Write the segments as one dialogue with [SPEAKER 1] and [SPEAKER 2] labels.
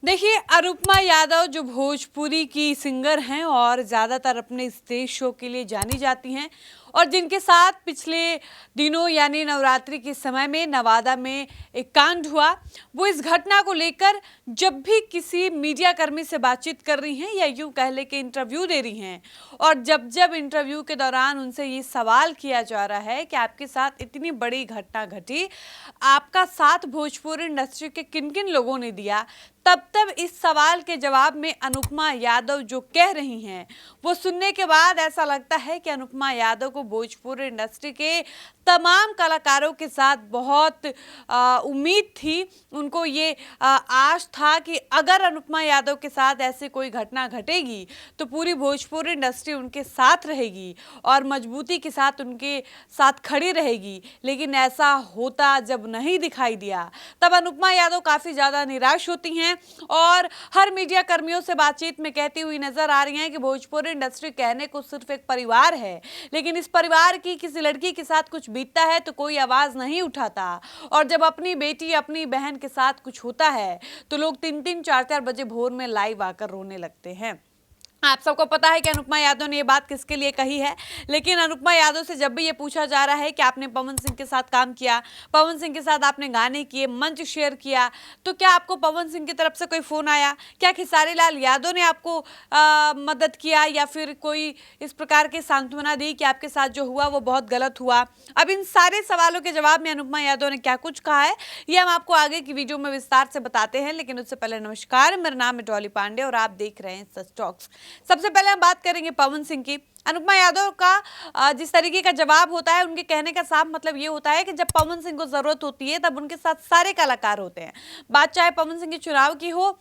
[SPEAKER 1] देखिए, अनुपमा यादव जो भोजपुरी की सिंगर हैं और ज़्यादातर अपने स्टेज शो के लिए जानी जाती हैं और जिनके साथ पिछले दिनों यानी नवरात्रि के समय में नवादा में एक कांड हुआ। वो इस घटना को लेकर जब भी किसी मीडिया कर्मी से बातचीत कर रही हैं या यूं कह ले कि इंटरव्यू दे रही हैं और जब जब इंटरव्यू के दौरान उनसे ये सवाल किया जा रहा है कि आपके साथ इतनी बड़ी घटना घटी, आपका साथ भोजपुरी इंडस्ट्री के किन किन लोगों ने दिया, तब इस सवाल के जवाब में अनुपमा यादव जो कह रही हैं वो सुनने के बाद ऐसा लगता है कि अनुपमा यादव को भोजपुरी इंडस्ट्री के तमाम कलाकारों के साथ बहुत उम्मीद थी। उनको ये आश था कि अगर अनुपमा यादव के साथ ऐसे कोई घटना घटेगी तो पूरी भोजपुरी इंडस्ट्री उनके साथ रहेगी और मजबूती के साथ उनके साथ खड़ी रहेगी। लेकिन ऐसा होता जब नहीं दिखाई दिया तब अनुपमा यादव काफ़ी ज़्यादा निराश होती हैं और हर मीडिया कर्मियों से बातचीत में कहती हुई नजर आ रही हैं कि भोजपुरी इंडस्ट्री कहने को सिर्फ एक परिवार है, लेकिन इस परिवार की किसी लड़की के साथ कुछ बीतता है तो कोई आवाज नहीं उठाता और जब अपनी बेटी अपनी बहन के साथ कुछ होता है तो लोग 3-3 4-4 बजे भोर में लाइव आकर रोने लगते हैं। आप सबको पता है कि अनुपमा यादव ने ये बात किसके लिए कही है, लेकिन अनुपमा यादव से जब भी ये पूछा जा रहा है कि आपने पवन सिंह के साथ काम किया, पवन सिंह के साथ आपने गाने किए, मंच शेयर किया, तो क्या आपको पवन सिंह की तरफ से कोई फ़ोन आया? क्या खेसारी लाल यादव ने आपको मदद किया या फिर कोई इस प्रकार की सांत्वना दी कि आपके साथ जो हुआ वो बहुत गलत हुआ? अब इन सारे सवालों के जवाब में अनुपमा यादव ने क्या कुछ कहा है ये हम आपको आगे की वीडियो में विस्तार से बताते हैं। लेकिन उससे पहले नमस्कार, मेरा नाम है डॉली पांडे और आप देख रहे हैं सच टॉक्स। सबसे पहले हम बात करेंगे पवन सिंह की। अनुपमा यादव का जिस तरीके का जवाब होता है, उनके कहने का साफ मतलब ये होता है कि जब पवन सिंह को जरूरत होती है तब उनके साथ सारे कलाकार होते हैं। बात चाहे पवन सिंह के चुनाव की हो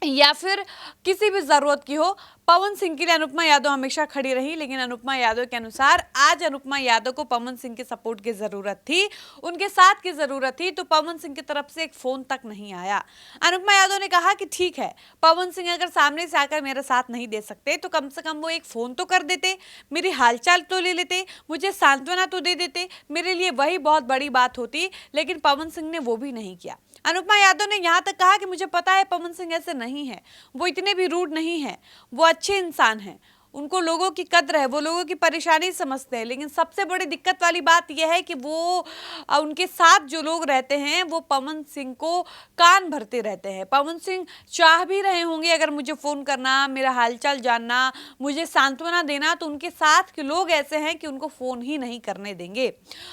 [SPEAKER 1] या फिर किसी भी जरूरत की हो, पवन सिंह के लिए अनुपमा यादव हमेशा खड़ी रही। लेकिन अनुपमा यादव के अनुसार आज अनुपमा यादव को पवन सिंह के सपोर्ट की जरूरत थी, उनके साथ की जरूरत थी, तो पवन सिंह की तरफ से एक फोन तक नहीं आया। अनुपमा यादव ने कहा कि ठीक है, पवन सिंह अगर सामने से आकर मेरा साथ नहीं दे सकते तो कम से कम वो एक फोन तो कर देते, मेरी हालचाल तो ले लेते, मुझे सांत्वना तो दे देते, मेरे लिए वही बहुत बड़ी बात होती। लेकिन पवन सिंह ने वो भी नहीं किया। अनुपमा यादव ने यहां तक कहा कि मुझे पता है पवन सिंह ऐसे नहीं है, वो इतने भी रूड नहीं है, वो अच्छे इंसान हैं, उनको लोगों की कद्र है, वो लोगों की परेशानी समझते हैं। लेकिन सबसे बड़ी दिक्कत वाली बात यह है कि वो उनके साथ जो लोग रहते हैं वो पवन सिंह को कान भरते रहते हैं। पवन सिंह चाह भी रहे होंगे अगर मुझे फ़ोन करना, मेरा हालचाल जानना, मुझे सांत्वना देना, तो उनके साथ के लोग ऐसे हैं कि उनको फ़ोन ही नहीं करने देंगे।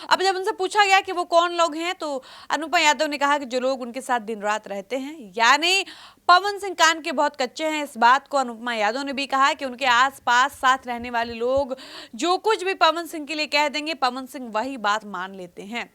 [SPEAKER 1] अब जब उनसे पूछा गया कि वो कौन लोग हैं तो अनुपमा यादव ने कहा कि जो लोग उनके साथ दिन रात रहते हैं, यानी पवन सिंह कान के बहुत कच्चे हैं। इस बात को अनुपमा यादव ने भी कहा कि उनके आसपास साथ रहने वाले लोग जो कुछ भी पवन सिंह के लिए कह देंगे, पवन सिंह वही बात मान लेते हैं।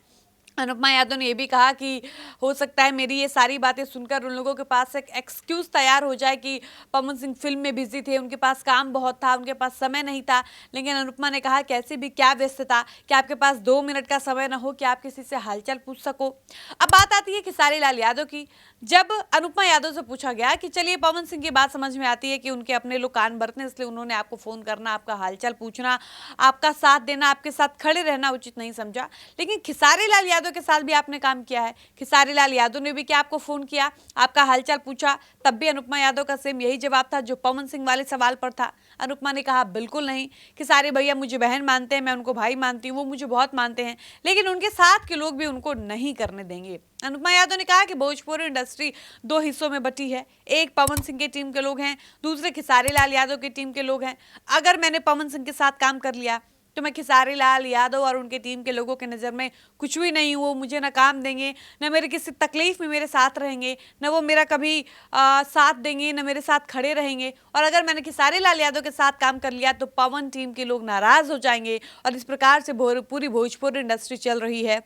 [SPEAKER 1] अनुपमा यादव ने यह भी कहा कि हो सकता है मेरी ये सारी बातें सुनकर उन लोगों के पास एक एक्सक्यूज़ तैयार हो जाए कि पवन सिंह फिल्म में बिजी थे, उनके पास काम बहुत था, उनके पास समय नहीं था। लेकिन अनुपमा ने कहा कैसे भी क्या व्यस्तता कि आपके पास 2 मिनट का समय ना हो कि आप किसी से हालचाल पूछ सको। अब बात आती है खेसारी लाल यादव की। जब अनुपमा यादव से पूछा गया कि चलिए पवन सिंह की बात समझ में आती है कि उनके अपने लोग कान भरते हैं, इसलिए उन्होंने आपको फ़ोन करना, आपका हालचाल पूछना, आपका साथ देना, आपके साथ खड़े रहना उचित नहीं समझा। लेकिन खेसारी लाल यादव के साथ भी आपने काम किया है, खेसारी लाल यादव ने भी क्या आपको फोन किया, आपका हालचाल पूछा, तब भी अनुपमा यादव का सेम यही जवाब था जो पवन सिंह वाले सवाल पर था। अनुपमा ने कहा बिल्कुल नहीं, खेसारी भैया मुझे बहन मानते हैं, मैं उनको भाई मानती हूँ, वो मुझे बहुत मानते हैं, लेकिन उनके साथ के लोग भी उनको नहीं करने देंगे। अनुपमा यादव ने कहा कि भोजपुरी इंडस्ट्री 2 हिस्सों में बटी है, एक पवन सिंह की टीम के लोग हैं, दूसरे खेसारी लाल यादव की टीम के लोग हैं। अगर मैंने पवन सिंह के साथ काम कर लिया तो मैं खेसारी लाल यादव और उनके टीम के लोगों के नज़र में कुछ भी नहीं हूँ। मुझे ना काम देंगे, ना मेरे किसी तकलीफ में मेरे साथ रहेंगे, ना वो मेरा कभी साथ देंगे, ना मेरे साथ खड़े रहेंगे। और अगर मैंने खेसारी लाल यादव के साथ काम कर लिया तो पवन टीम के लोग नाराज़ हो जाएंगे। और इस प्रकार से पूरी भोजपुरी इंडस्ट्री चल रही है।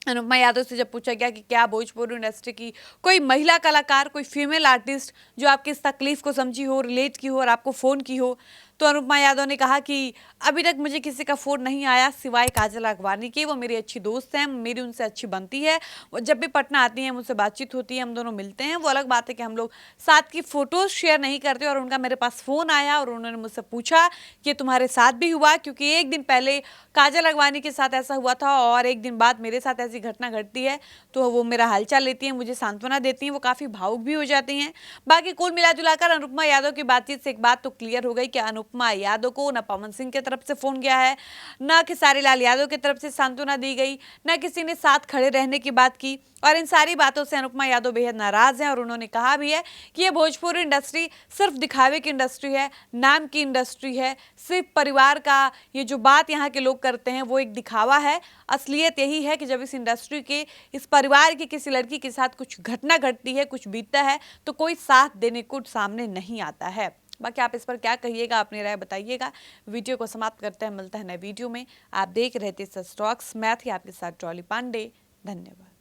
[SPEAKER 1] अनुपमा यादव से जब पूछा गया कि क्या भोजपुरी इंडस्ट्री की कोई महिला कलाकार, कोई फीमेल आर्टिस्ट जो आपकी इस तकलीफ को समझी हो, रिलेट की हो और आपको फ़ोन की हो, तो अनुपमा यादव ने कहा कि अभी तक मुझे किसी का फोन नहीं आया सिवाय काजल अगवानी के। वो मेरी अच्छी दोस्त हैं, मेरी उनसे अच्छी बनती है। वो जब भी पटना आती हैं मुझसे बातचीत होती है, हम दोनों मिलते हैं। वो अलग बात है कि हम लोग साथ की फोटोज शेयर नहीं करते। और उनका मेरे पास फोन आया और उन्होंने मुझसे पूछा कि तुम्हारे साथ भी हुआ, क्योंकि एक दिन पहले काजल अगवानी के साथ ऐसा हुआ था और एक दिन बाद मेरे साथ ऐसी घटना घटती है। तो वो मेरा हालचाल लेती हैं, मुझे सांत्वना देती हैं, वो काफ़ी भावुक भी हो जाती हैं। बाकी कुल मिला जुलाकर अनुपमा यादव की बातचीत से एक बात तो क्लियर हो गई कि अनुपमा यादव को न पवन सिंह की तरफ से फोन गया है, न खेसारी लाल यादव की तरफ से सांत्वना दी गई, न किसी ने साथ खड़े रहने की बात की। और इन सारी बातों से अनुपमा यादव बेहद नाराज हैं और उन्होंने कहा भी है कि ये भोजपुरी इंडस्ट्री सिर्फ दिखावे की इंडस्ट्री है, नाम की इंडस्ट्री है। सिर्फ परिवार का ये जो बात यहाँ के लोग करते हैं वो एक दिखावा है। असलियत यही है कि जब इस इंडस्ट्री के, इस परिवार की किसी लड़की के साथ कुछ घटना घटती है, कुछ बीतता है, तो कोई साथ देने को सामने नहीं आता है। बाकी आप इस पर क्या कहिएगा, अपनी राय बताइएगा। वीडियो को समाप्त करते हैं, मिलता है नए वीडियो में। आप देख रहे थे सच टॉक्स, मैं थी आपके साथ ट्रॉली पांडे। धन्यवाद।